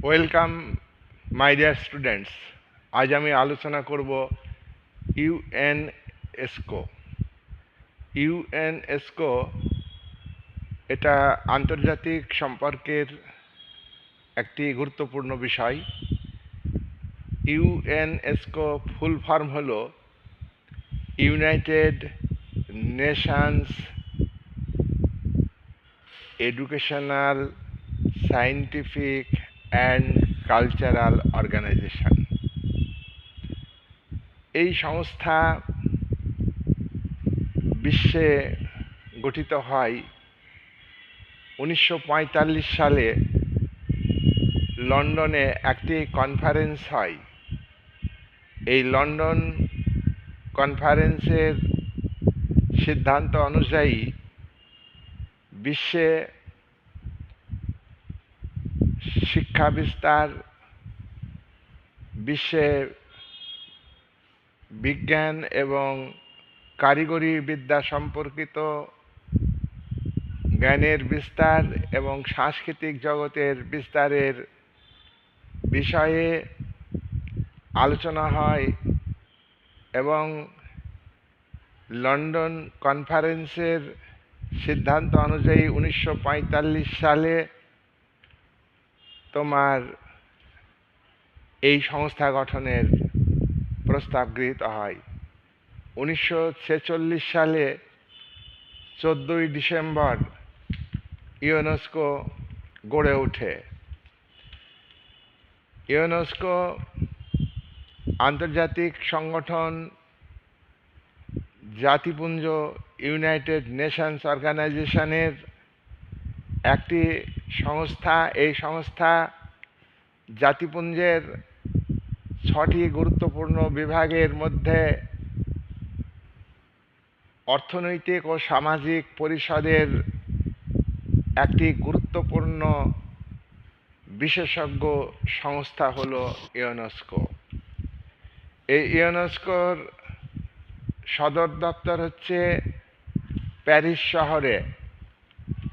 Welcome my dear students. আজ আমি আলোচনা করব ইউএনএসকো। ইউএনএসকো এটা আন্তর্জাতিক সম্পর্কের একটি গুরুত্বপূর্ণ বিষয়। ইউএনএসকো ফুল ফর্ম হলো United Nations educational, scientific and cultural organisation. এই সংস্থা বিশ্বে গঠিত হয় 1945 সালে। লন্ডনে একটি কনফারেন্স হয়। এই লন্ডন কনফারেন্সের সিদ্ধান্ত অনুযায়ী বিশ্বে শিক্ষা বিস্তার, বিশ্বে বিজ্ঞান এবং কারিগরি বিদ্যা সম্পর্কিত জ্ঞানের বিস্তার এবং সাংস্কৃতিক জগতের বিস্তারের বিষয়ে আলোচনা হয় এবং লন্ডন কনফারেন্সের সিদ্ধান্ত অনুযায়ী 1945 সালে এই সংস্থা গঠনের প্রস্তাব গৃহীত হয়। 1946 সালে 14ই ডিসেম্বর ইউনেস্কো গড়ে ওঠে। ইউনেস্কো আন্তর্জাতিক সংগঠন, জাতিপুঞ্জ, ইউনাইটেড নেশনস অর্গানাইজেশনের একটি সংস্থা। এই সংস্থা জাতিপুঞ্জের 6টি গুরুত্বপূর্ণ বিভাগের মধ্যে অর্থনৈতিক ও সামাজিক পরিষদের একটি গুরুত্বপূর্ণ বিশেষজ্ঞ সংস্থা হলো ইউনেস্কো। এই ইউনেস্কোর সদর দপ্তর হচ্ছে প্যারিস শহরে।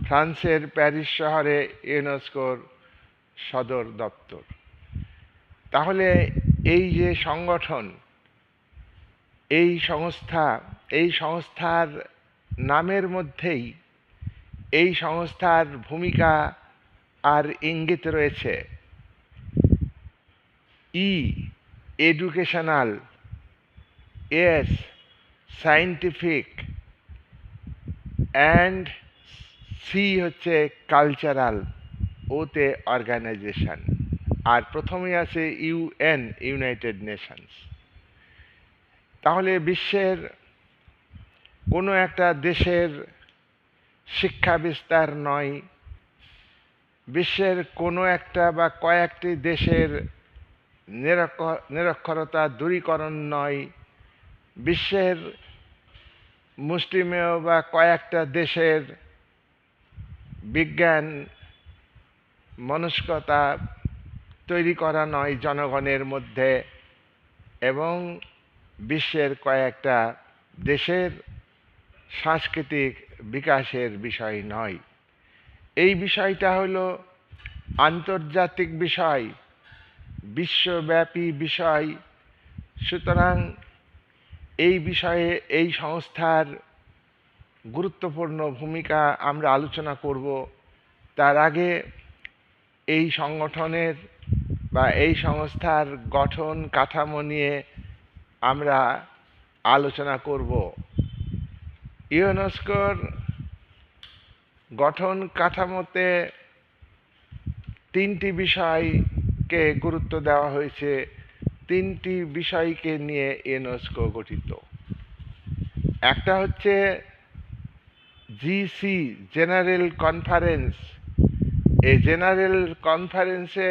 ফ্রান্সের প্যারিস শহরে ইউনেস্কোর সদর দপ্তর। তাহলে এই যে সংগঠন, এই সংস্থার নামের মধ্যেই এই সংস্থার ভূমিকা আর ইঙ্গিত রয়েছে। E educational, S scientific and C হচ্ছে কালচারাল, ওতে অর্গানাইজেশন, আর প্রথমেই আছে ইউএন, ইউনাইটেড নেশনস। তাহলে বিশ্বের কোনো একটা দেশের শিক্ষা বিস্তার নয়, বিশ্বের কোনো একটা বা কয়েকটি দেশের নিরক্ষরতা দূরীকরণ নয়, বিশ্বের মুষ্টিমেয় বা কয়েকটা দেশের বিজ্ঞান মনস্কতা তৈরি করা নয় জনগণের মধ্যে, এবং বিশ্বের কয়েকটা দেশের সাংস্কৃতিক বিকাশের বিষয় নয়। এই বিষয়টা হলো আন্তর্জাতিক বিষয়, বিশ্বব্যাপী বিষয়। সুতরাং এই বিষয়ে এই সংস্থার গুরুত্বপূর্ণ ভূমিকা আমরা আলোচনা করব। তার আগে এই সংগঠনের বা এই সংস্থার গঠন কাঠামো নিয়ে আমরা আলোচনা করব। ইউনেস্কোর গঠন কাঠামোতে 3টি বিষয়কে গুরুত্ব দেওয়া হয়েছে। 3টি বিষয়কে নিয়ে ইউনেস্কো গঠিত। একটা হচ্ছে জিসি, জেনারেল কনফারেন্স। এই জেনারেল কনফারেন্সে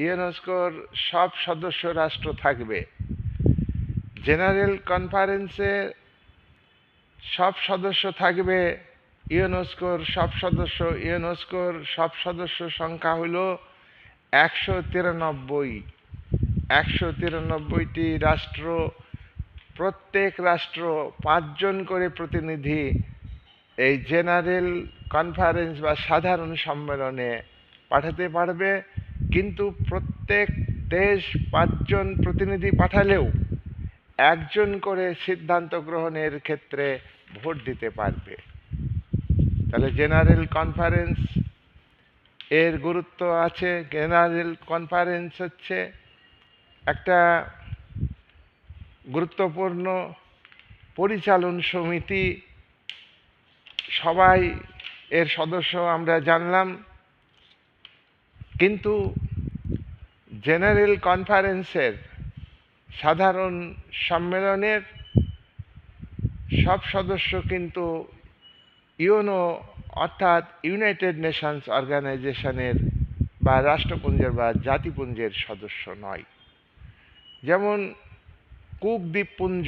ইউনেস্কোর সব সদস্য রাষ্ট্র থাকবে। জেনারেল কনফারেন্সে সব সদস্য থাকবে, ইউনেস্কোর সব সদস্য সংখ্যা হলো 193। 193টি রাষ্ট্র, প্রত্যেক রাষ্ট্র 5 জন করে প্রতিনিধি এই জেনারেল কনফারেন্স বা সাধারণ সম্মেলনে পাঠাতে পারবে। কিন্তু প্রত্যেক দেশ 5জন প্রতিনিধি পাঠালেও একজন করে সিদ্ধান্ত গ্রহণের ক্ষেত্রে ভোট দিতে পারবে। তাহলে জেনারেল কনফারেন্স এর গুরুত্ব আছে। জেনারেল কনফারেন্স হচ্ছে একটা গুরুত্বপূর্ণ পরিচালন সমিতি। সবাই এর সদস্য আমরা জানলাম, কিন্তু জেনারেল কনফারেন্সের সাধারণ সম্মেলনের সব সদস্য কিন্তু ইউনো অর্থাৎ ইউনাইটেড নেশনস অর্গানাইজেশনের বা রাষ্ট্রপুঞ্জের বা জাতিপুঞ্জের সদস্য নয়। যেমন কুক দ্বীপপুঞ্জ,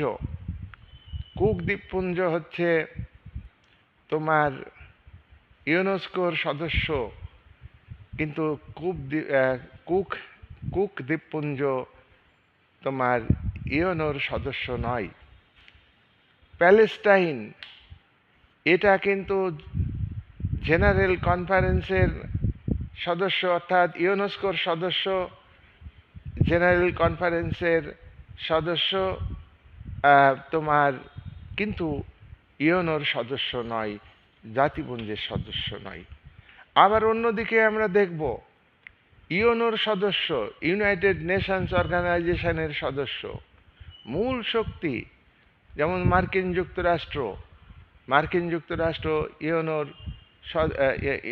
কুক দ্বীপপুঞ্জ হচ্ছে তোমার ইউনেস্কোর সদস্য, কিন্তু কুক দ্বীপপুঞ্জ তোমার ইউনোর সদস্য নয়। প্যালেস্টাইন, এটা কিন্তু জেনারেল কনফারেন্সের সদস্য অর্থাৎ ইউনেস্কোর সদস্য, জেনারেল কনফারেন্সের সদস্য তোমার, কিন্তু ইউনোর সদস্য নয়, জাতিপুঞ্জের সদস্য নয়। আবার অন্যদিকে আমরা দেখব ইউনোর সদস্য, ইউনাইটেড নেশনস অর্গানাইজেশনের সদস্য, মূল শক্তি যেমন মার্কিন যুক্তরাষ্ট্র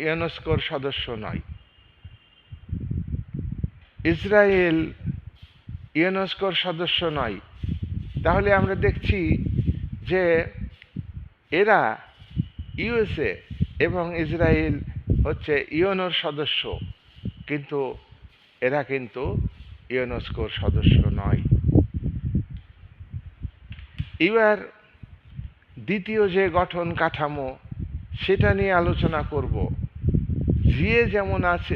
ইউনেস্কোর সদস্য নয়। ইসরায়েল ইউনেস্কোর সদস্য নয়। তাহলে আমরা দেখছি যে এরা, ইউএসএ এবং ইসরায়েল হচ্ছে ইউনোর সদস্য, কিন্তু এরা কিন্তু ইউনেস্কোর সদস্য নয়। এবার দ্বিতীয় যে গঠন কাঠামো সেটা নিয়ে আলোচনা করব।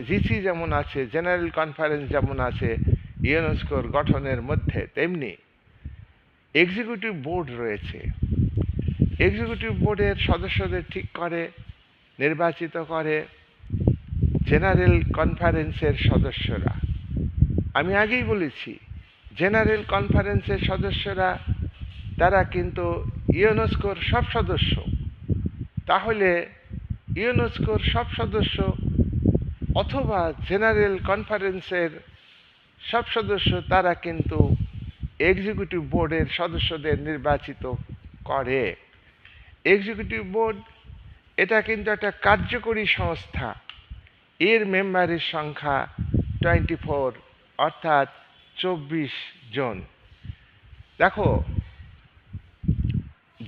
জিসি যেমন আছে, জেনারেল কনফারেন্স যেমন আছে ইউনেস্কোর গঠনের মধ্যে, তেমনি এক্সিকিউটিভ বোর্ড রয়েছে। এক্সিকিউটিভ বোর্ডের সদস্যদের ঠিক করে, নির্বাচিত করে জেনারেল কনফারেন্সের সদস্যরা। আমি আগেই বলেছি, জেনারেল কনফারেন্সের সদস্যরা তারা কিন্তু ইউনেস্কোর সব সদস্য। তাহলে ইউনেস্কোর সব সদস্য অথবা জেনারেল কনফারেন্সের সব সদস্য তারা কিন্তু এক্সিকিউটিভ বোর্ডের সদস্যদের নির্বাচিত করে। এক্সিকিউটিভ বোর্ড এটা কিন্তু একটা কার্যকরী সংস্থা। এর মেম্বারের সংখ্যা 24, অর্থাৎ 24 জন। দেখো,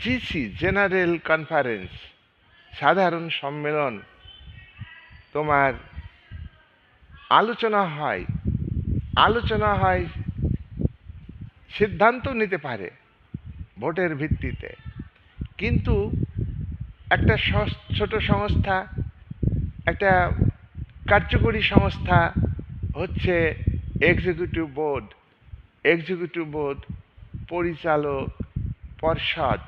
জিসি জেনারেল কনফারেন্স সাধারণ সম্মেলন, তোমার আলোচনা হয়, সিদ্ধান্ত নিতে পারে ভোটের ভিত্তিতে, কিন্তু একটা ছোট সংস্থা, একটা কার্যকরী সংস্থা হচ্ছে এক্সিকিউটিভ বোর্ড, পরিচালক পর্ষদ।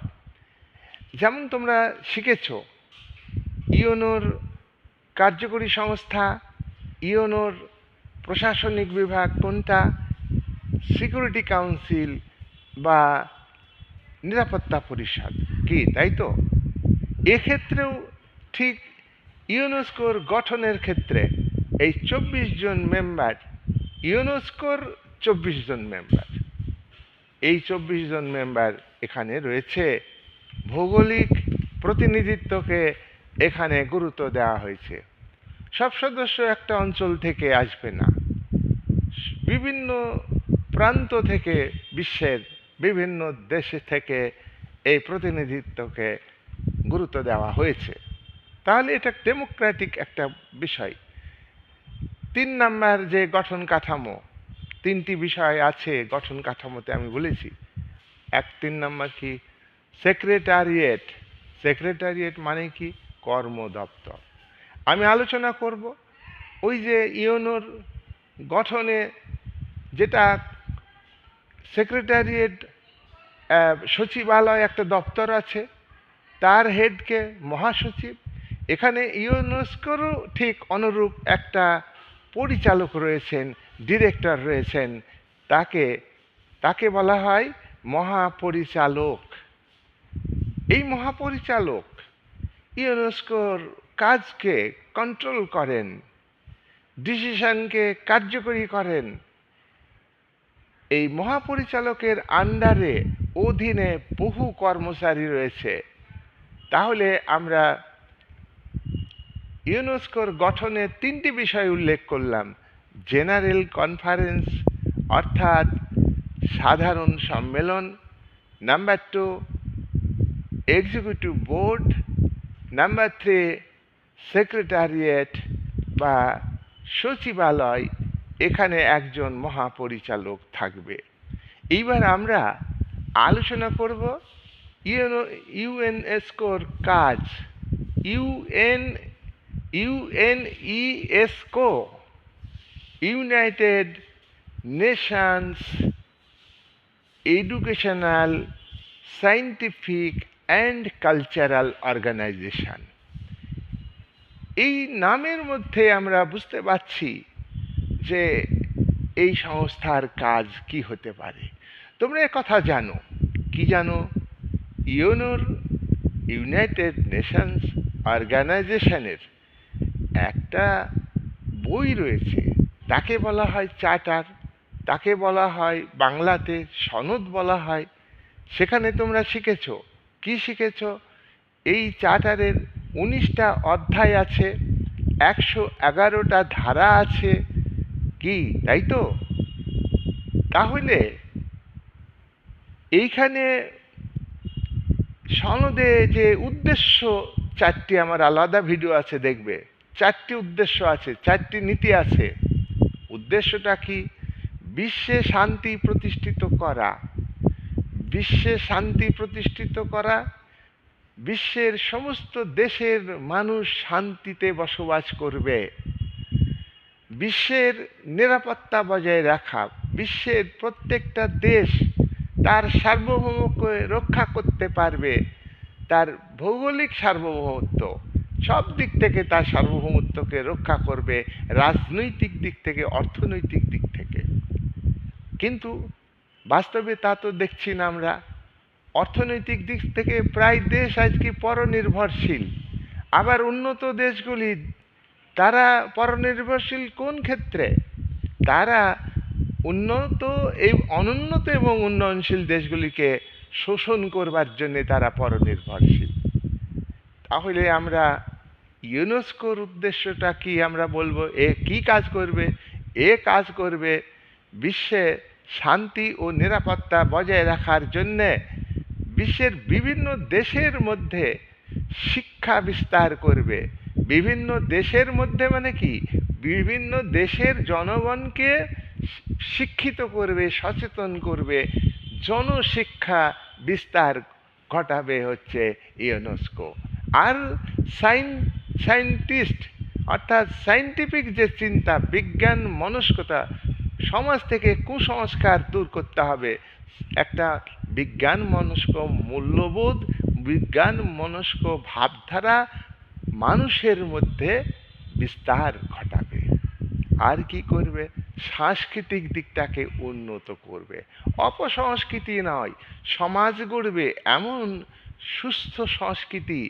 যেমন তোমরা শিখেছ, ইউনোর কার্যকরী সংস্থা, ইউনোর প্রশাসনিক বিভাগ কোনটা? সিকিউরিটি কাউন্সিল বা নিরাপত্তা পরিষদ, কি তাই তো? এক্ষেত্রেও ঠিক ইউনেস্কোর গঠনের ক্ষেত্রে এই 24 জন মেম্বার, ইউনেস্কোর 24 জন মেম্বার, এই 24 জন মেম্বার এখানে রয়েছে। ভৌগোলিক প্রতিনিধিত্বকে এখানে গুরুত্ব দেওয়া হয়েছে। সব সদস্য একটা অঞ্চল থেকে আসবে না, বিভিন্ন প্রান্ত থেকে, বিশ্বের বিভিন্ন দেশে থেকে এই প্রতিনিধিত্বকে গুরুত্ব দেওয়া হয়েছে। তাহলে এটা ডেমোক্রেটিক একটা বিষয়। 3 নাম্বার যে গঠন কাঠামো, 3টি বিষয় আছে গঠন কাঠামোতে, আমি বলেছি। 3 নাম্বার কি? সেক্রেটারিয়েট মানে কি? কর্ম দপ্তর। আমি আলোচনা করব ওই যে ইউনোর গঠনে যেটা সেক্রেটারিয়েট, সচিবালয় একটা দপ্তর আছে, তার হেডকে মহাসচিব। এখানে ইউনেস্কোরও ঠিক অনুরূপ একটা পরিচালক রয়েছেন, ডিরেক্টর রয়েছেন, তাকে তাকে বলা হয় মহাপরিচালক। এই মহাপরিচালক ইউনেস্কোর কাজকে কন্ট্রোল করেন, ডিসিশনকে কার্যকরী করেন। এই মহাপরিচালকের আন্ডারে অধীনে বহু কর্মচারী রয়েছে। তাহলে আমরা ইউনেস্কোর গঠনে 3টি বিষয় উল্লেখ করলাম। জেনারেল কনফারেন্স অর্থাৎ সাধারণ সম্মেলন, number 2 executive board, number 3 secretariat বা সচিবালয়, এখানে একজন মহাপরিচালক থাকবে। এইবার আমরা আলোচনা করব ইউনেস্কোর কাজ। UNESCO United Nations educational, scientific and cultural organisation. এই নামের মধ্যে আমরা বুঝতে পারছি যে এই সংস্থার কাজ কি হতে পারে। তোমরা কথা জানো, কি জানো? ইউনাইটেড নেশনস অর্গানাইজেশনের একটা বই রয়েছে, তাকে বলা হয় চার্টার, তাকে বলা হয় বাংলাতে সনদ বলা হয়। সেখানে তোমরা শিখেছ, কি শিখেছ? এই চার্টারের 19টা অধ্যায় আছে, 111টা ধারা আছে, কি তাই তো? তাহলে এইখানে সনদে যে উদ্দেশ্য, 4টি আমার আলাদা ভিডিও আছে, দেখবে 4টি উদ্দেশ্য আছে, 4টি নীতি আছে। উদ্দেশ্যটা কি? বিশ্বে শান্তি প্রতিষ্ঠিত করা, বিশ্বে শান্তি প্রতিষ্ঠিত করা, বিশ্বের সমস্ত দেশের মানুষ শান্তিতে বসবাস করবে, বিশ্বের নিরাপত্তা বজায় রাখা, বিশ্বের প্রত্যেকটা দেশ তার সার্বভৌমত্বকে রক্ষা করতে পারবে, তার ভৌগোলিক সার্বভৌমত্ব, সব দিক থেকে তার সার্বভৌমত্বকে রক্ষা করবে, রাজনৈতিক দিক থেকে, অর্থনৈতিক দিক থেকে। কিন্তু বাস্তবে তা তো দেখছি না আমরা। অর্থনৈতিক দিক থেকে প্রায় দেশ আজকে পরনির্ভরশীল। আবার উন্নত দেশগুলি তারা পরনির্ভরশীল কোন ক্ষেত্রে? তারা অনুন্নত এবং উন্নয়নশীল দেশগুলিকে শোষণ করবার জন্য তারা পরনির্ভরশীল। তাহলে আমরা ইউনেস্কোর উদ্দেশ্যটা কি আমরা বলবো? এ কি কাজ করবে? এ কাজ করবে বিশ্বে শান্তি ও নিরাপত্তা বজায় রাখার জন্যে বিশ্বের বিভিন্ন দেশের মধ্যে শিক্ষা বিস্তার করবে। বিভিন্ন দেশের মধ্যে মানে কি? বিভিন্ন দেশের জনগণকে শিক্ষিত করবে, সচেতন করবে, জনশিক্ষা বিস্তার ঘটাবে হচ্ছে ইউনেস্কো। আর সায়েন্টিস্ট অর্থাৎ সায়েন্টিফিক যে চিন্তা, বিজ্ঞান মনস্কতা, সমাজ থেকে কুসংস্কার দূর করতে হবে। একটা বিজ্ঞান মনস্ক মূল্যবোধ, বিজ্ঞান মনস্ক ভাবধারা মানুষের মধ্যে বিস্তার ঘটাবে। আর কি করবে? সাংস্কৃতিক দিকটাকে উন্নত করবে। অপসংস্কৃতি নয়, সমাজ গড়বে এমন সুস্থ সংস্কৃতি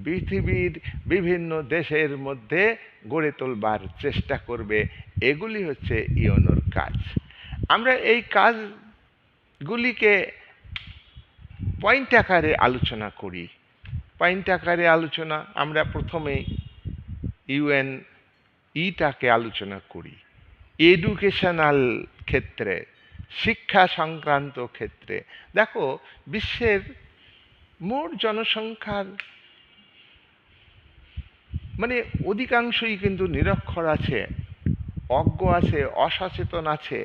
পৃথিবীর বিভিন্ন দেশের মধ্যে গড়ে তোলবার চেষ্টা করবে। এগুলি হচ্ছে ইউনোর কাজ। আমরা এই কাজগুলিকে পয়েন্ট আকারে আলোচনা করি। পয়েন্ট আকারে আলোচনা আমরা প্রথমে ইউএনইটাকে আলোচনা করি। এডুকেশনাল ক্ষেত্রে, শিক্ষা সংক্রান্ত ক্ষেত্রে দেখো, বিশ্বের মোট জনসংখ্যার মানে অধিকাংশই কিন্তু নিরক্ষর আছে, অজ্ঞ আছে, অসচেতন আছে।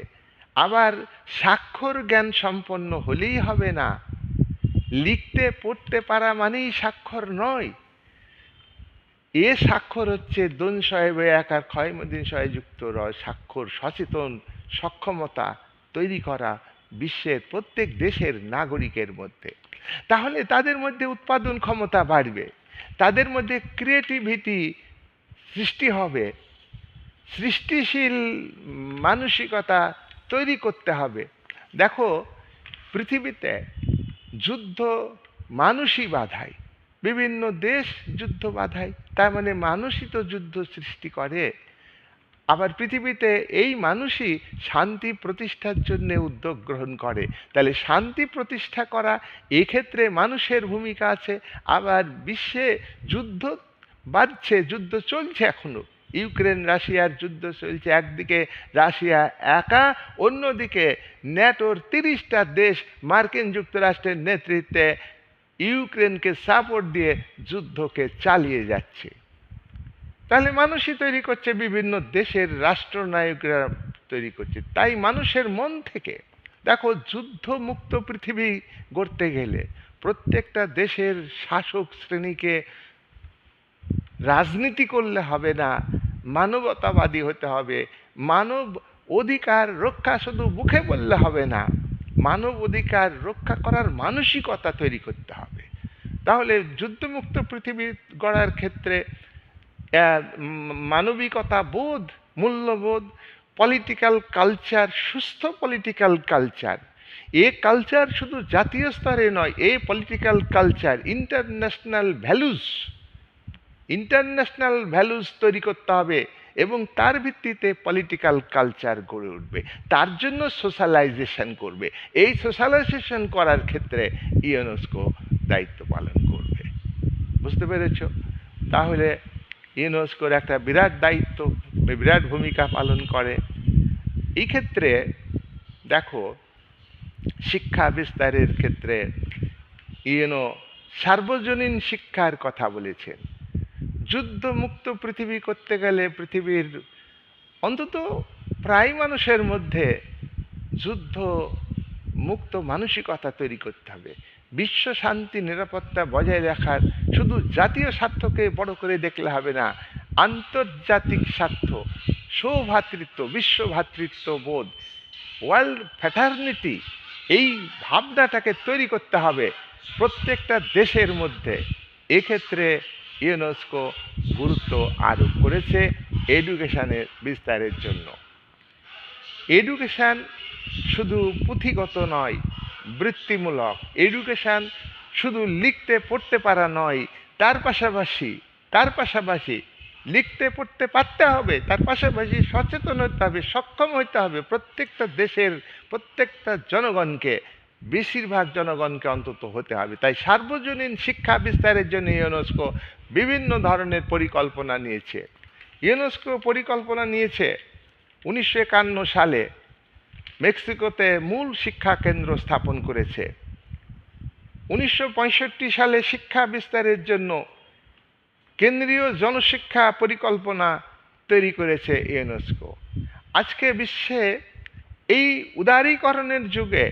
আবার স্বাক্ষর জ্ঞান সম্পন্ন হলেই হবে না। লিখতে পড়তে পারা মানেই স্বাক্ষর নয়। এ স্বাক্ষর হচ্ছে দোন শয়ে একার ক্ষয়মদিন শয়ে যুক্ত রয় স্বাক্ষর, সচেতন সক্ষমতা তৈরি করা বিশ্বের প্রত্যেক দেশের নাগরিকের মধ্যে। তাহলে তাদের মধ্যে উৎপাদন ক্ষমতা বাড়বে, তাদের মধ্যে ক্রিয়েটিভিটি সৃষ্টি হবে, সৃষ্টিশীল মানসিকতা তৈরি করতে হবে। দেখো, পৃথিবীতে যুদ্ধ মানুষই বাধায়, বিভিন্ন দেশ যুদ্ধ বাধায়, তার মানে মানুষই তো যুদ্ধ সৃষ্টি করে। আবার পৃথিবীতে এই মানুষই শান্তি প্রতিষ্ঠার জন্য উদ্যোগ গ্রহণ করে। তাহলে শান্তি প্রতিষ্ঠা করা এক্ষেত্রে মানুষের ভূমিকা আছে। আবার বিশ্বে যুদ্ধ বাড়ছে, যুদ্ধ চলছে এখনো। ইউক্রেন রাশিয়ার যুদ্ধ চলছে, একদিকে রাশিয়া একা, অন্যদিকে ন্যাটোর 30টা দেশ মার্কিন যুক্তরাষ্ট্রের নেতৃত্বে ইউক্রেনকে সাপোর্ট দিয়ে যুদ্ধকে চালিয়ে যাচ্ছে। তাহলে মানুষই তৈরি করছে, বিভিন্ন দেশের রাষ্ট্রনায়করা তৈরি করছে। তাই মানুষের মন থেকে, দেখো, যুদ্ধমুক্ত পৃথিবী গড়তে গেলে প্রত্যেকটা দেশের শাসক শ্রেণীকে রাজনীতি করলে হবে না, মানবতাবাদী হতে হবে। মানব অধিকার রক্ষা শুধু মুখে বললে হবে না, মানব অধিকার রক্ষা করার মানসিকতা তৈরি করতে হবে। তাহলে যুদ্ধমুক্ত পৃথিবী গড়ার ক্ষেত্রে মানবিকতা বোধ, মূল্যবোধ, পলিটিক্যাল কালচার, সুস্থ পলিটিক্যাল কালচার, এ কালচার শুধু জাতীয় স্তরে নয়, এই পলিটিক্যাল কালচার ইন্টারন্যাশনাল ভ্যালুস তৈরি করতে হবে এবং তার ভিত্তিতে পলিটিক্যাল কালচার গড়ে উঠবে। তার জন্য সোশ্যালাইজেশন করবে। এই সোশ্যালাইজেশন করার ক্ষেত্রে ইউনেস্কো দায়িত্ব পালন করবে। বুঝতে পেরেছ? তাহলে ইউনেস্কোর একটা বিরাট দায়িত্ব, বিরাট ভূমিকা পালন করে। এই ক্ষেত্রে দেখো, শিক্ষা বিস্তারের ক্ষেত্রে ইউনো সার্বজনীন শিক্ষার কথা বলেছেন। যুদ্ধমুক্ত পৃথিবী করতে গেলে পৃথিবীর অন্তত প্রায় মানুষের মধ্যে যুদ্ধ মুক্ত মানসিকতা তৈরি করতে হবে। বিশ্ব শান্তি নিরাপত্তা বজায় রাখার শুধু জাতীয় স্বার্থকে বড় করে দেখলে হবে না, আন্তর্জাতিক স্বার্থ, সৌভ্রাতৃত্ব, বিশ্ব ভ্রাতৃত্ব বোধ, ওয়ার্ল্ড ফ্র্যাটার্নিটি, এই ভাবনাটাকে তৈরি করতে হবে প্রত্যেকটা দেশের মধ্যে। এক্ষেত্রে ইউনেস্কো গুরুত্ব আরোপ করেছে এডুকেশনের বিস্তারের জন্য। এডুকেশন শুধু পুঁথিগত নয়, বৃত্তিমূলক। এডুকেশন শুধু লিখতে পড়তে পারা নয়, তার পাশাপাশি লিখতে পড়তে পারতে হবে, তার পাশাপাশি সচেতন হতে হবে, সক্ষম হতে হবে প্রত্যেকটা দেশের প্রত্যেকটা জনগণকে, বেশিরভাগ জনগণকে অন্তত হতে হবে। তাই সার্বজনীন শিক্ষা বিস্তারের জন্য ইউনেস্কো বিভিন্ন ধরনের পরিকল্পনা নিয়েছে। ইউনেস্কো পরিকল্পনা নিয়েছে 1951 সালে মেক্সিকোতে মূল শিক্ষা কেন্দ্র স্থাপন করেছে। 1965 সালে শিক্ষা বিস্তারের জন্য কেন্দ্রীয় জনশিক্ষা পরিকল্পনা তৈরি করেছে ইউনেস্কো। আজকে বিশ্বে এই উদারীকরণের যুগে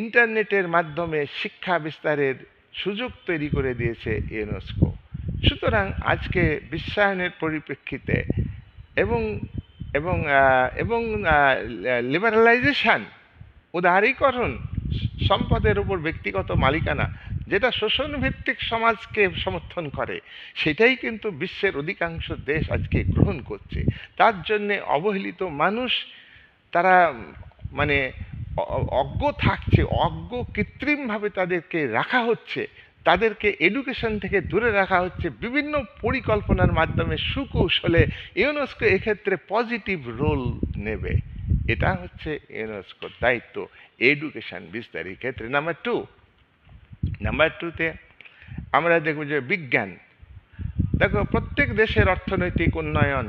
ইন্টারনেটের মাধ্যমে শিক্ষা বিস্তারের সুযোগ তৈরি করে দিয়েছে ইউনেস্কো। সুতরাং আজকে বিশ্বায়নের পরিপ্রেক্ষিতে এবং এবং এবং লিবারালাইজেশন, উদারীকরণ, সম্পদের উপর ব্যক্তিগত মালিকানা, যেটা শোষণভিত্তিক সমাজকে সমর্থন করে, সেটাই কিন্তু বিশ্বের অধিকাংশ দেশ আজকে গ্রহণ করছে। তার জন্যে অবহেলিত মানুষ, তারা মানে অজ্ঞ থাকছে, কৃত্রিমভাবে তাদেরকে রাখা হচ্ছে, তাদেরকে এডুকেশন থেকে দূরে রাখা হচ্ছে বিভিন্ন পরিকল্পনার মাধ্যমে, সুকৌশলে। ইউনেস্কো এক্ষেত্রে পজিটিভ রোল নেবে। এটা হচ্ছে ইউনেস্কোর দায়িত্ব এডুকেশন বিস্তারের ক্ষেত্রে। নাম্বার টুতে আমরা দেখব যে বিজ্ঞান। দেখো, প্রত্যেক দেশের অর্থনৈতিক উন্নয়ন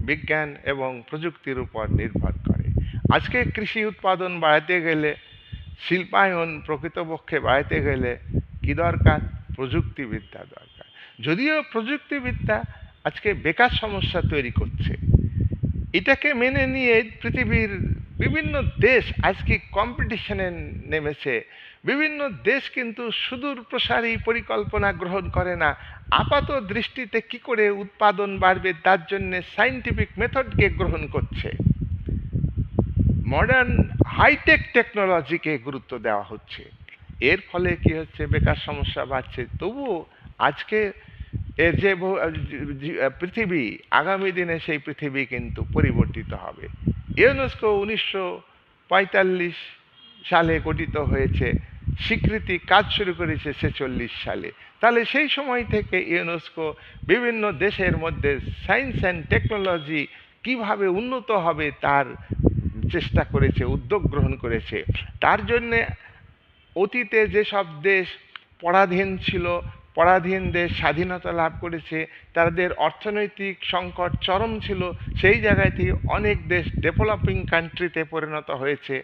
বিজ্ঞান এবং প্রযুক্তির উপর নির্ভর করে। আজকে কৃষি উৎপাদন বাড়াতে গেলে, শিল্পায়ন প্রকৃতপক্ষে বাড়াতে গেলে কি দরকার? প্রযুক্তিবিদ্যা দরকার। যদিও প্রযুক্তিবিদ্যা আজকে বেকার সমস্যা তৈরি করছে, এটাকে মেনে নিয়ে পৃথিবীর বিভিন্ন দেশ আজকে কম্পিটিশনে নেমেছে। বিভিন্ন দেশ কিন্তু সুদূর প্রসারী পরিকল্পনা গ্রহণ করে না, আপাত দৃষ্টিতে কি করে উৎপাদন বাড়বে তার জন্য সায়েন্টিফিক মেথডকে গ্রহণ করছে, মডার্ন হাইটেক টেকনোলজিকে গুরুত্ব দেওয়া হচ্ছে। এর ফলে কি হচ্ছে? বেকার সমস্যা বাড়ছে। তবুও আজকে এর যে পৃথিবী, আগামী দিনে সেই পৃথিবী কিন্তু পরিবর্তিত হবে। ইউনেস্কো 1945 সালে গঠিত হয়েছে, স্বীকৃতি কাজ শুরু করেছে 46 সালে। তাহলে সেই সময় থেকে ইউনেস্কো বিভিন্ন দেশের মধ্যে সায়েন্স অ্যান্ড টেকনোলজি কিভাবে উন্নত হবে তার চেষ্টা করেছে, উদ্যোগ গ্রহণ করেছে। তার জন্যে অতীতে যেসব দেশ পরাধীন ছিল, পরাধীন দেশ স্বাধীনতা লাভ করেছে, তাদের অর্থনৈতিক সংকট চরম ছিল, সেই জায়গায় থেকে অনেক দেশ ডেভেলপিং কান্ট্রিতে পরিণত হয়েছে।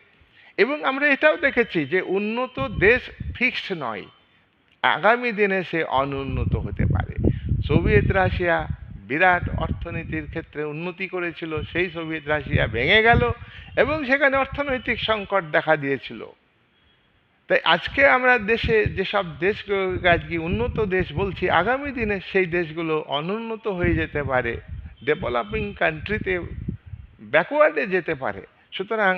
এবং আমরা এটাও দেখেছি যে উন্নত দেশ ফিক্সড নয়, আগামী দিনে সে অনুন্নত হতে পারে। সোভিয়েত রাশিয়া বিরাট অর্থনীতির ক্ষেত্রে উন্নতি করেছিল, সেই সোভিয়েত রাশিয়া ভেঙে গেল এবং সেখানে অর্থনৈতিক সংকট দেখা দিয়েছিল। তাই আজকে আমরা দেশে যেসব দেশগুলোকে আজকে উন্নত দেশ বলছি, আগামী দিনে সেই দেশগুলো অনুন্নত হয়ে যেতে পারে, ডেভেলপিং কান্ট্রিতে ব্যাকওয়ার্ডে যেতে পারে। সুতরাং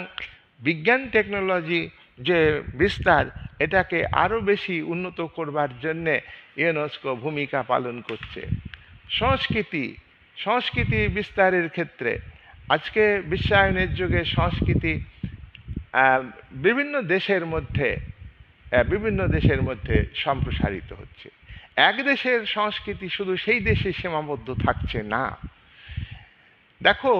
বিজ্ঞান টেকনোলজি যে বিস্তার, এটাকে আরও বেশি উন্নত করবার জন্যে ইউনেস্কো ভূমিকা পালন করছে। সংস্কৃতি, সংস্কৃতি বিস্তারের ক্ষেত্রে আজকে বিশ্বায়নের যুগে সংস্কৃতি বিভিন্ন দেশের মধ্যে সম্প্রসারিত হচ্ছে। এক দেশের সংস্কৃতি শুধু সেই দেশে সীমাবদ্ধ থাকছে না। দেখো,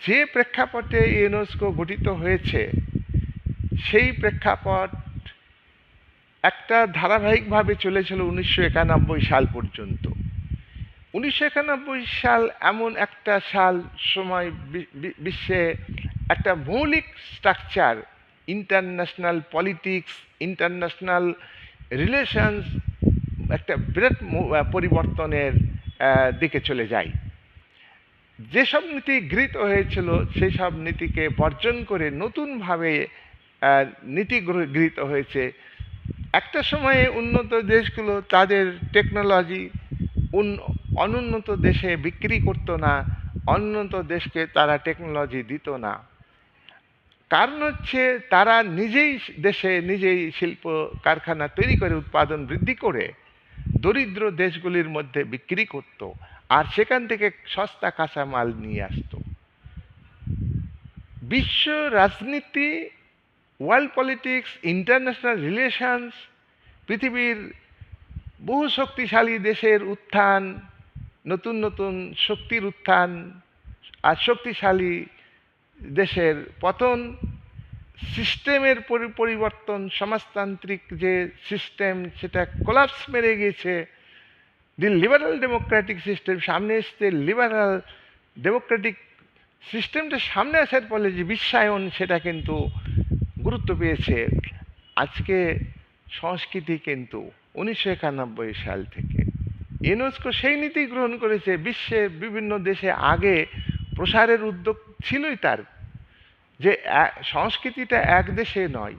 যে প্রেক্ষাপটে ইউনেস্কো গঠিত হয়েছে, সেই প্রেক্ষাপট একটা ধারাবাহিকভাবে চলেছিল 1991 সাল পর্যন্ত। 1991 সাল এমন একটা সাল, সময় বিশ্বে একটা মৌলিক structure, international politics, international relations একটা বিরাট পরিবর্তনের দিকে চলে যায়। যেসব নীতি গৃহীত হয়েছিল সেই সব নীতিকে বর্জন করে নতুনভাবে নীতি গৃহীত হয়েছে। একটা সময়ে উন্নত দেশগুলো তাদের টেকনোলজি অনুন্নত দেশে বিক্রি করতো না, অনুন্নত দেশকে তারা টেকনোলজি দিত না। কারণ হচ্ছে তারা নিজেই শিল্প কারখানা তৈরি করে উৎপাদন বৃদ্ধি করে দরিদ্র দেশগুলির মধ্যে বিক্রি করত, আর সেখান থেকে সস্তা কাঁচামাল নিয়ে আসতো। বিশ্ব রাজনীতি, ওয়ার্ল্ড পলিটিক্স, ইন্টারন্যাশনাল রিলেশনস, পৃথিবীর বহু শক্তিশালী দেশের উত্থান, নতুন নতুন শক্তির উত্থান, আর শক্তিশালী দেশের পতন, সিস্টেমের পরিবর্তন, সমাজতান্ত্রিক যে সিস্টেম সেটা কোলাপস মেরে গিয়েছে। দি লিবারাল ডেমোক্রেটিক সিস্টেম সামনে এসছে, লিবারাল ডেমোক্রেটিক সিস্টেমটা সামনে আসার ফলে যে বিশ্বায়ন, সেটা কিন্তু গুরুত্ব পেয়েছে। আজকে সংস্কৃতি কিন্তু 1991 সাল থেকে ইউনেস্কো সেই নীতি গ্রহণ করেছে। বিশ্বের বিভিন্ন দেশে আগে প্রসারের উদ্যোগ ছিলই তার, যে সংস্কৃতিটা এক দেশে নয়।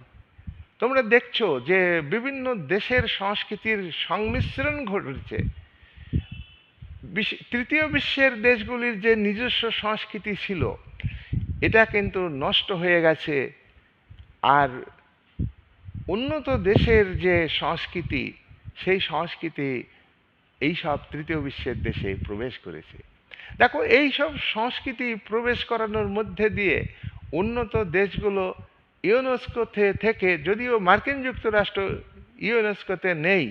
তোমরা দেখছো যে বিভিন্ন দেশের সংস্কৃতির সংমিশ্রণ ঘটেছে। তৃতীয় বিশ্বের দেশগুলির যে নিজস্ব সংস্কৃতি ছিল, এটা কিন্তু নষ্ট হয়ে গেছে। আর উন্নত দেশের যে সংস্কৃতি, সেই সংস্কৃতি এইসব তৃতীয় বিশ্বের দেশে প্রবেশ করেছে। দেখো, এইসব সংস্কৃতি প্রবেশ করানোর মধ্যে দিয়ে উন্নত দেশগুলো ইউনেস্কোতে থেকে, যদিও মার্কিন যুক্তরাষ্ট্র ইউনেস্কোতে নেই,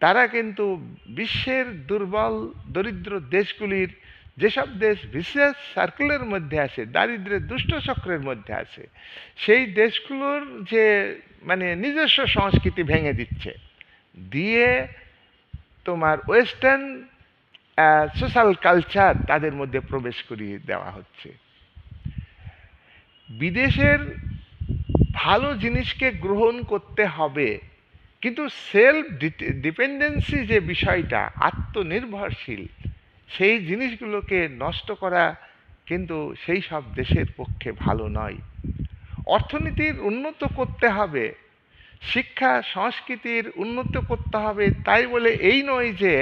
তারা কিন্তু বিশ্বের দুর্বল দরিদ্র দেশগুলির, যেসব দেশ ভিসিয়াস সার্কেলের মধ্যে আছে, দারিদ্র্যের দুষ্ট চক্রের মধ্যে আছে, সেই দেশগুলোর যে নিজস্ব সংস্কৃতি ভেঙে দিচ্ছে, দিয়ে তোমার ওয়েস্টার্ন সোশ্যাল কালচার তাদের মধ্যে প্রবেশ করিয়ে দেওয়া হচ্ছে। বিদেশের ভালো জিনিসকে গ্রহণ করতে হবে, কিন্তু সেলফ ডিপেন্ডেন্সি যে বিষয়টা, আত্মনির্ভরশীল, সেই জিনিসগুলোকে নষ্ট করা কিন্তু সেই সব দেশের পক্ষে ভালো নয়। অর্থনীতির উন্নত করতে হবে, শিক্ষা সংস্কৃতির উন্নত করতে হবে, তাই বলে এই নয় যে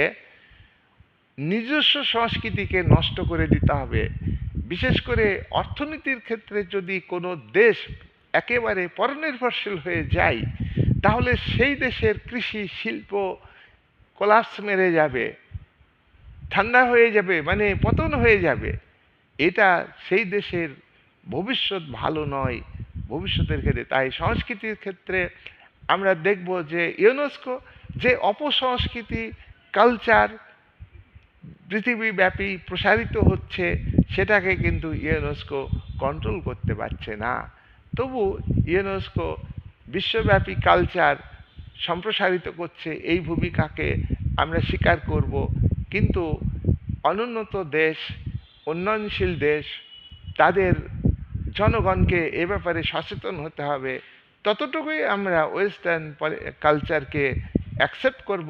নিজস্ব সংস্কৃতিকে নষ্ট করে দিতে হবে। বিশেষ করে অর্থনীতির ক্ষেত্রে যদি কোনো দেশ একেবারে পরনির্ভরশীল হয়ে যায়, তাহলে সেই দেশের কৃষি শিল্প কোলাপস মেরে যাবে, ঠান্ডা হয়ে যাবে, মানে পতন হয়ে যাবে। এটা সেই দেশের ভবিষ্যৎ ভালো নয় ভবিষ্যতের ক্ষেত্রে। তাই সংস্কৃতির ক্ষেত্রে আমরা দেখব যে ইউনেস্কো যে অপসংস্কৃতি, কালচার পৃথিবীব্যাপী প্রসারিত হচ্ছে, সেটাকে কিন্তু ইউনেস্কো কন্ট্রোল করতে পারছে না। তবু ইউনেস্কো বিশ্বব্যাপী কালচার সম্প্রসারিত করছে, এই ভূমিকাকে আমরা স্বীকার করব। কিন্তু অনুন্নত দেশ, উন্নয়নশীল দেশ, তাদের জনগণকে এ ব্যাপারে সচেতন হতে হবে। ততটুকুই আমরা ওয়েস্টার্ন কালচারকে অ্যাকসেপ্ট করব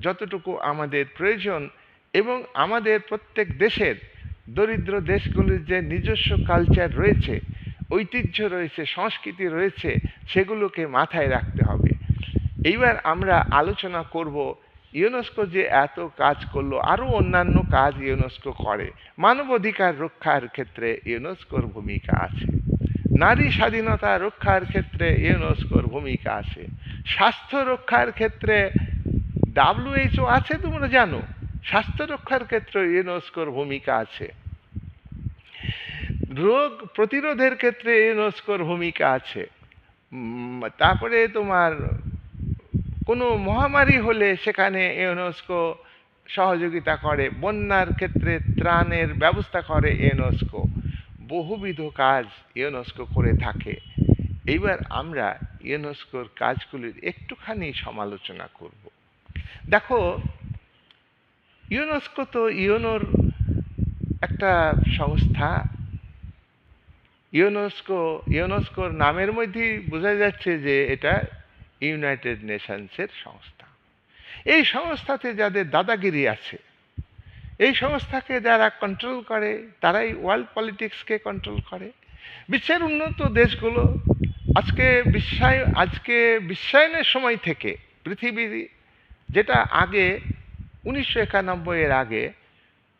যতটুকু আমাদের প্রয়োজন, এবং আমাদের প্রত্যেক দেশের, দরিদ্র দেশগুলির যে নিজস্ব কালচার রয়েছে, ঐতিহ্য রয়েছে, সংস্কৃতি রয়েছে, সেগুলোকে মাথায় রাখতে হবে। এইবার আমরা আলোচনা করব ইউনেস্কো যে এত কাজ করলো, আরও অন্যান্য কাজ ইউনেস্কো করে। মানবাধিকার রক্ষার ক্ষেত্রে ইউনেস্কোর ভূমিকা আছে, নারী স্বাধীনতা রক্ষার ক্ষেত্রে ইউনেস্কোর ভূমিকা আছে, স্বাস্থ্য রক্ষার ক্ষেত্রে WHO আছে, তোমরা জানো, স্বাস্থ্য রক্ষার ক্ষেত্রে ইউনেস্কোর ভূমিকা আছে, রোগ প্রতিরোধের ক্ষেত্রে ইউনেস্কোর ভূমিকা আছে। তারপরে তোমার কোনো মহামারী হলে সেখানে ইউনেস্কো সহযোগিতা করে, বন্যার ক্ষেত্রে ত্রাণের ব্যবস্থা করে ইউনেস্কো। বহুবিধ কাজ ইউনেস্কো করে থাকে। এইবার আমরা ইউনেস্কোর কাজগুলির একটুখানি সমালোচনা করব। দেখো, ইউনেস্কো তো একটা সংস্থা। ইউনেস্কোর নামের মধ্যেই বোঝা যাচ্ছে যে এটা ইউনাইটেড নেশনসের সংস্থা। এই সংস্থাতে যাদের দাদাগিরি আছে, এই সংস্থাকে যারা কন্ট্রোল করে, তারাই ওয়ার্ল্ড পলিটিক্সকে কন্ট্রোল করে। বিশ্বের উন্নত দেশগুলো আজকে বিশ্বায়নের সময় থেকে পৃথিবী, যেটা আগে 1991 আগে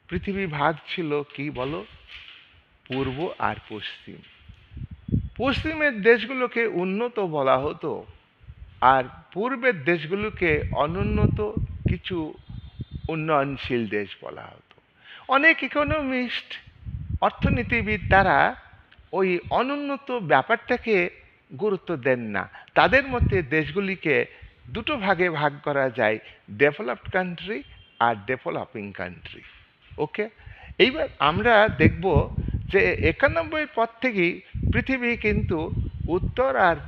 পৃথিবী ভাগ ছিল কি বলো, পূর্ব আর পশ্চিম। পশ্চিমের দেশগুলোকে উন্নত বলা হতো, আর পূর্বের দেশগুলোকে অনুন্নত, কিছু উন্নয়নশীল দেশ বলা হতো। অনেক ইকোনমিস্ট, অর্থনীতিবিদ, তারা ওই অনুন্নত ব্যাপারটাকে গুরুত্ব দেন না। তাদের মধ্যে দেশগুলিকে দুটো ভাগে ভাগ করা যায়, ডেভেলপড কান্ট্রি আর ডেভেলপিং কান্ট্রি। ওকে, এইবার আমরা দেখব যে 91 পর থেকেই পৃথিবী কিন্তু উত্তর আর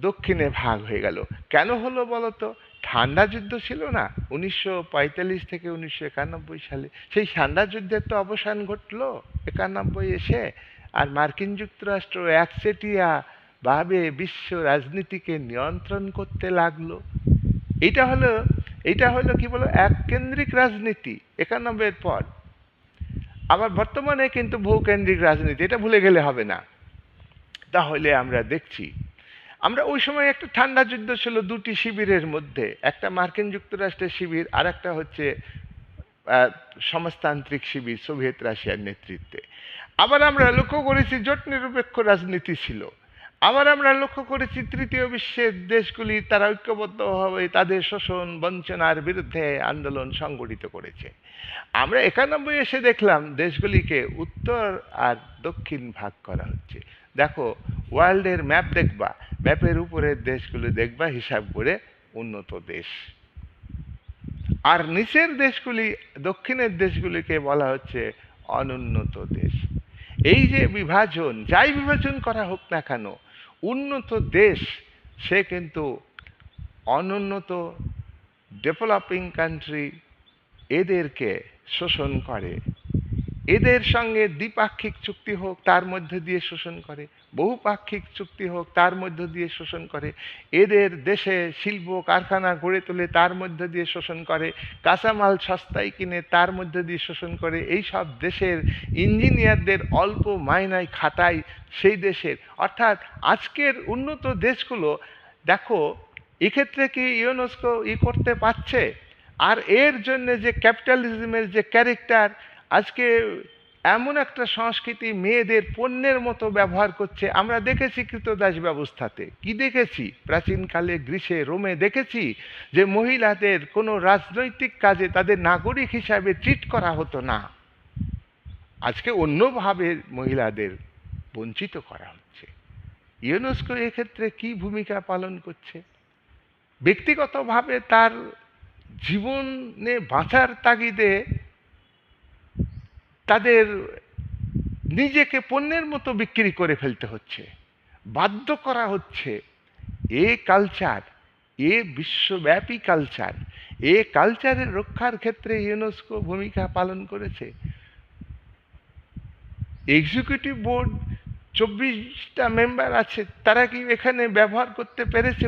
দক্ষিণে ভাগ হয়ে গেল। কেন হলো বলো তো? ঠান্ডা যুদ্ধ ছিল না 1945 থেকে 1991 সালে, সেই ঠান্ডা যুদ্ধের তো অবসান ঘটলো 91 এসে, আর মার্কিন যুক্তরাষ্ট্র একচেটিয়া ভাবে বিশ্ব রাজনীতিকে নিয়ন্ত্রণ করতে লাগলো। এটা হলো কি বলো, এককেন্দ্রিক রাজনীতি 91 পর। আবার বর্তমানে কিন্তু বহুকেন্দ্রিক রাজনীতি, এটা ভুলে গেলে হবে না। তাহলে আমরা দেখছি, আমরা ওই সময় একটা ঠান্ডা যুদ্ধ ছিল দুটি শিবিরের মধ্যে, একটা মার্কিন যুক্তরাষ্ট্রের শিবির, আর একটা হচ্ছে সমাজতান্ত্রিক শিবির সোভিয়েত রাশিয়ার নেতৃত্বে। আবার আমরা লক্ষ্য করেছি জোট নিরপেক্ষ রাজনীতি ছিল। আবার আমরা লক্ষ্য করেছি তৃতীয় বিশ্বের দেশগুলি তারা ঐক্যবদ্ধভাবে তাদের শোষণ বঞ্চনার বিরুদ্ধে আন্দোলন সংগঠিত করেছে। আমরা 91 এসে দেখলাম দেশগুলিকে উত্তর আর দক্ষিণ ভাগ করা হচ্ছে। দেখো, ওয়ার্ল্ডের ম্যাপ দেখবা, ম্যাপের উপরের দেশগুলি দেখবা হিসাব করে উন্নত দেশ, আর নিচের দেশগুলি, দক্ষিণের দেশগুলিকে বলা হচ্ছে অনুন্নত দেশ। এই যে বিভাজন, যাই বিভাজন করা হোক না কেন, উন্নত দেশ সে কিন্তু অনুন্নত ডেভেলপিং কান্ট্রি এদেরকে শোষণ করে। এদের সঙ্গে দ্বিপাক্ষিক চুক্তি হোক তার মধ্যে দিয়ে শোষণ করে, বহুপাক্ষিক চুক্তি হোক তার মধ্য দিয়ে শোষণ করে, এদের দেশে শিল্প কারখানা গড়ে তোলে তার মধ্য দিয়ে শোষণ করে, কাঁচামাল সস্তায় কিনে তার মধ্য দিয়ে শোষণ করে। এই সব দেশের ইঞ্জিনিয়ারদের অল্প মাইনায় খাটায় সেই দেশের। অর্থাৎ আজকের উন্নত দেশগুলো দেখো, এক্ষেত্রে কি ইউনেস্কো করতে পারছে? আর এর জন্য যে ক্যাপিটালিজমের যে ক্যারেক্টার, আজকে এমন একটা সংস্কৃতি মেয়েদের পণ্যের মতো ব্যবহার করছে। আমরা দেখেছি কৃতদাস ব্যবস্থাতে, কি দেখেছি প্রাচীনকালে গ্রীসে রোমে দেখেছি যে মহিলাদের কোনো রাজনৈতিক কাজে তাদের নাগরিক হিসাবে ট্রিট করা হতো না। আজকে অন্যভাবে মহিলাদের বঞ্চিত করা হচ্ছে। ইউনেস্কো এক্ষেত্রে কি ভূমিকা পালন করছে? ব্যক্তিগতভাবে তার জীবনে বাঁচার তাগিদে তাদের নিজেকে পণ্যের মতো বিক্রি করে ফেলতে হচ্ছে, বাধ্য করা হচ্ছে। এ কালচার, এ বিশ্বব্যাপী কালচার, এ কালচারের রক্ষার ক্ষেত্রে ইউনেস্কো ভূমিকা পালন করেছে। এক্সিকিউটিভ বোর্ড 24টা মেম্বার আছে, তারা কি এখানে ব্যবহার করতে পেরেছে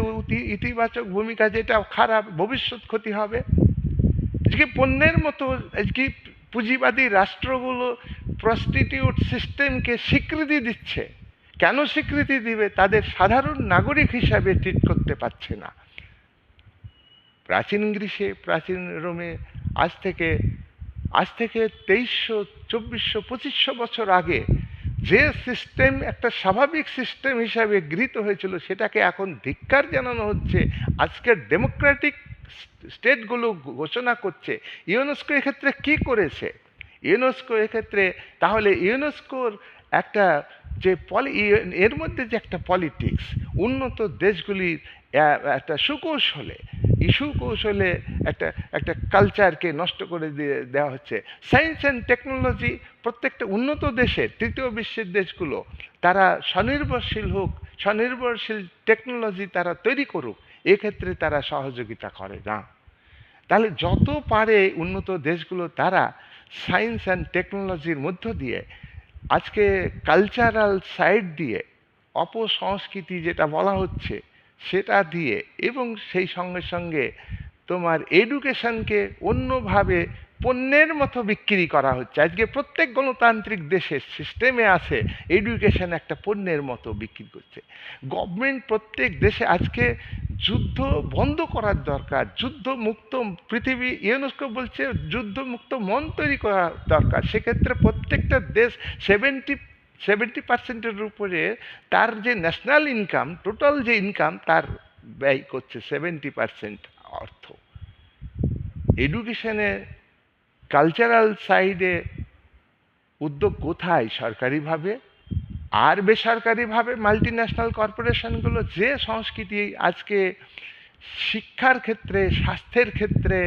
ইতিবাচক ভূমিকা, যেটা খারাপ ভবিষ্যৎ ক্ষতি হবে? আজকে পণ্যের মতো আজকে পুঁজিবাদী রাষ্ট্রগুলো প্রস্টিটিউট সিস্টেমকে স্বীকৃতি দিচ্ছে। কেন স্বীকৃতি দিবে? তাদের সাধারণ নাগরিক হিসাবে ট্রিট করতে পারছে না। প্রাচীন গ্রীসে, প্রাচীন রোমে আজ থেকে 2300, 2400, 2500 বছর আগে যে সিস্টেম একটা স্বাভাবিক সিস্টেম হিসাবে গৃহীত হয়েছিল, সেটাকে এখন ধিক্কার জানানো হচ্ছে। আজকের ডেমোক্রেটিক স্টেটগুলো ঘোষণা করছে। ইউনেস্কো এক্ষেত্রে কি করেছে? ইউনেস্কো এক্ষেত্রে তাহলে ইউনেস্কোর একটা যে এর মধ্যে যে একটা পলিটিক্স, উন্নত দেশগুলির একটা সুকৌশলে একটা একটা কালচারকে নষ্ট করে দেওয়া হচ্ছে। সায়েন্স অ্যান্ড টেকনোলজি প্রত্যেকটা উন্নত দেশের, তৃতীয় বিশ্বের দেশগুলো, তারা স্বনির্ভরশীল হোক, স্বনির্ভরশীল টেকনোলজি তারা তৈরি করুক, এক্ষেত্রে তারা সহযোগিতা করে না। তাহলে যত পারে উন্নত দেশগুলো তারা সায়েন্স অ্যান্ড টেকনোলজির মধ্য দিয়ে, আজকে কালচারাল সাইড দিয়ে, অপসংস্কৃতি যেটা বলা হচ্ছে সেটা দিয়ে, এবং সেই সঙ্গে সঙ্গে তোমার এডুকেশনকে অন্যভাবে পণ্যের মতো বিক্রি করা হচ্ছে। আজকে প্রত্যেক গণতান্ত্রিক দেশের সিস্টেমে আছে এডুকেশন একটা পণ্যের মতো বিক্রি করছে। গভর্নমেন্ট প্রত্যেক দেশে আজকে যুদ্ধ বন্ধ করার দরকার, যুদ্ধমুক্ত পৃথিবী, ইউনেস্কো বলছে যুদ্ধমুক্ত মন তৈরি করা দরকার। সেক্ষেত্রে প্রত্যেকটা দেশ 70% উপরে তার যে ন্যাশনাল ইনকাম, টোটাল যে ইনকাম, তার ব্যয় করছে 70% অর্থ এডুকেশনে। কালচারাল সাইডে উদ্যোগ কোথায়? সরকারিভাবে আর বেসরকারিভাবে মাল্টি ন্যাশনাল কর্পোরেশনগুলো যে সংস্কৃতি আজকে শিক্ষার ক্ষেত্রে, স্বাস্থ্যের ক্ষেত্রে,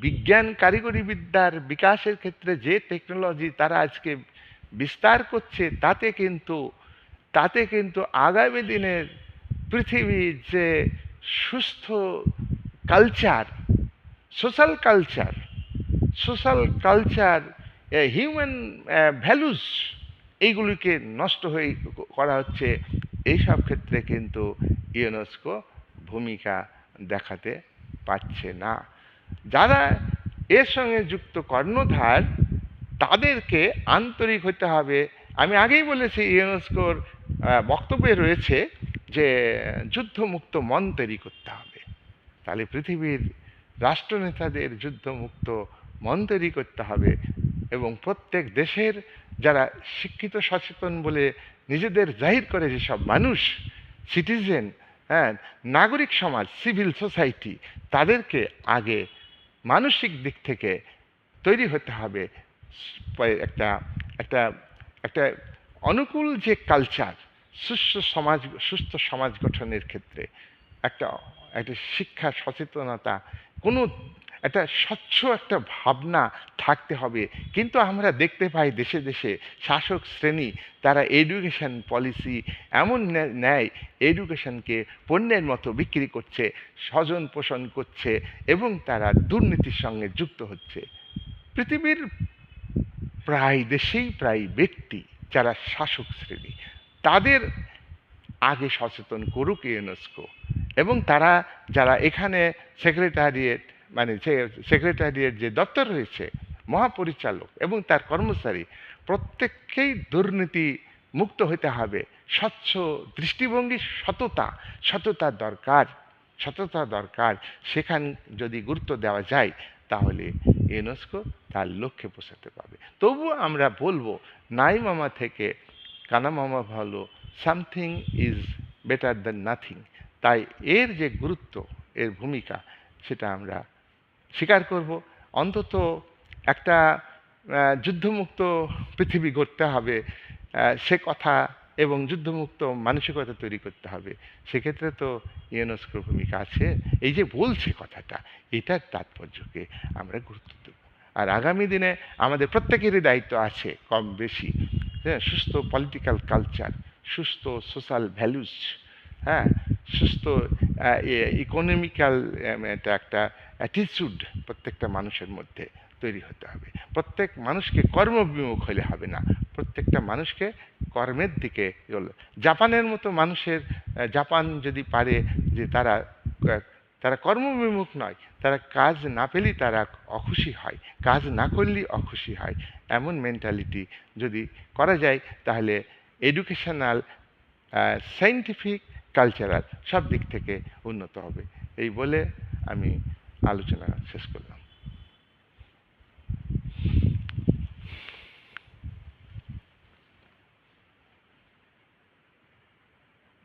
বিজ্ঞান কারিগরি বিদ্যার বিকাশের ক্ষেত্রে যে টেকনোলজি তারা আজকে বিস্তার করছে, তাতে কিন্তু আগামী দিনের পৃথিবীর যে সুস্থ culture, social culture, human values, এইগুলিকে নষ্ট হয়ে করা হচ্ছে। এইসব ক্ষেত্রে কিন্তু ইউনেস্কো ভূমিকা দেখাতে পারছে না। যারা এর সঙ্গে যুক্ত কর্ণধার, তাদেরকে আন্তরিক হতে হবে। আমি আগেই বলেছি ইউনেস্কোর বক্তব্যে রয়েছে যে যুদ্ধমুক্ত মন তৈরি করতে হবে। তাহলে পৃথিবীর রাষ্ট্রনেতাদের যুদ্ধমুক্ত মন তৈরি করতে হবে, এবং প্রত্যেক দেশের যারা শিক্ষিত সচেতন বলে নিজেদের জাহির করে যেসব মানুষ, সিটিজেন, হ্যাঁ, নাগরিক সমাজ, সিভিল সোসাইটি, তাদেরকে আগে মানসিক দিক থেকে তৈরি হতে হবে একটা একটা একটা অনুকূল যে কালচার, সুস্থ সমাজ গঠনের ক্ষেত্রে একটা একটা শিক্ষা সচেতনতা, কোনো একটা স্বচ্ছ একটা ভাবনা থাকতে হবে। কিন্তু আমরা দেখতে পাই দেশে দেশে শাসক শ্রেণী তারা এডুকেশন পলিসি এমন নেয়, এডুকেশনকে পণ্যের মতো বিক্রি করছে, স্বজন পোষণ করছে, এবং তারা দুর্নীতির সঙ্গে যুক্ত হচ্ছে। পৃথিবীর প্রায় দেশেই প্রায় ব্যক্তি যারা শাসক শ্রেণী, তাদের আগে সচেতন করুক ইউনেস্কো, এবং তারা যারা এখানে সেক্রেটারিয়েট, মানে সেক্রেটারিয়েট যে দপ্তর রয়েছে, মহাপরিচালক এবং তার কর্মচারী, প্রত্যেককেই দুর্নীতি মুক্ত হতে হবে। স্বচ্ছ দৃষ্টিভঙ্গি, সততা দরকার। সেখান যদি গুরুত্ব দেওয়া যায়, তাহলে ইউনেস্কো তার লক্ষ্যে পৌঁছাতে পারবে। তবুও আমরা বলবো নাই মামা থেকে কানা মামা ভালো, something is better than nothing. তাই এর যে গুরুত্ব, এর ভূমিকা, সেটা আমরা স্বীকার করব। অন্তত একটা যুদ্ধমুক্ত পৃথিবী গড়তে হবে, সে কথা, এবং যুদ্ধমুক্ত মানসিকতা তৈরি করতে হবে। সেক্ষেত্রে তো ইউনেস্কোর ভূমিকা আছে। এই যে বলছে কথাটা, এটার তাৎপর্যকে আমরা গুরুত্ব দেব। আর আগামী দিনে আমাদের প্রত্যেকেরই দায়িত্ব আছে কম বেশি, হ্যাঁ, সুস্থ পলিটিক্যাল কালচার, সুস্থ সোশ্যাল ভ্যালুস, হ্যাঁ, সুস্থ ইকোনমিক্যাল একটা অ্যাটিটিউড প্রত্যেকটা মানুষের মধ্যে তৈরি হতে হবে। প্রত্যেক মানুষকে কর্মবিমুখ হলে হবে না, প্রত্যেকটা মানুষকে কর্মের দিকে জাপানের মতো মানুষের, জাপান যদি পারে যে তারা কর্মবিমুখ নয়, তারা কাজ না পেলেই তারা অখুশি হয়, কাজ না করলেই অখুশি হয়, এমন মেন্টালিটি যদি করা যায়, তাহলে এডুকেশনাল, সায়েন্টিফিক, কালচারাল সব দিক থেকে উন্নত হবে। এই বলে আমি আলোচনা শেষ করলাম।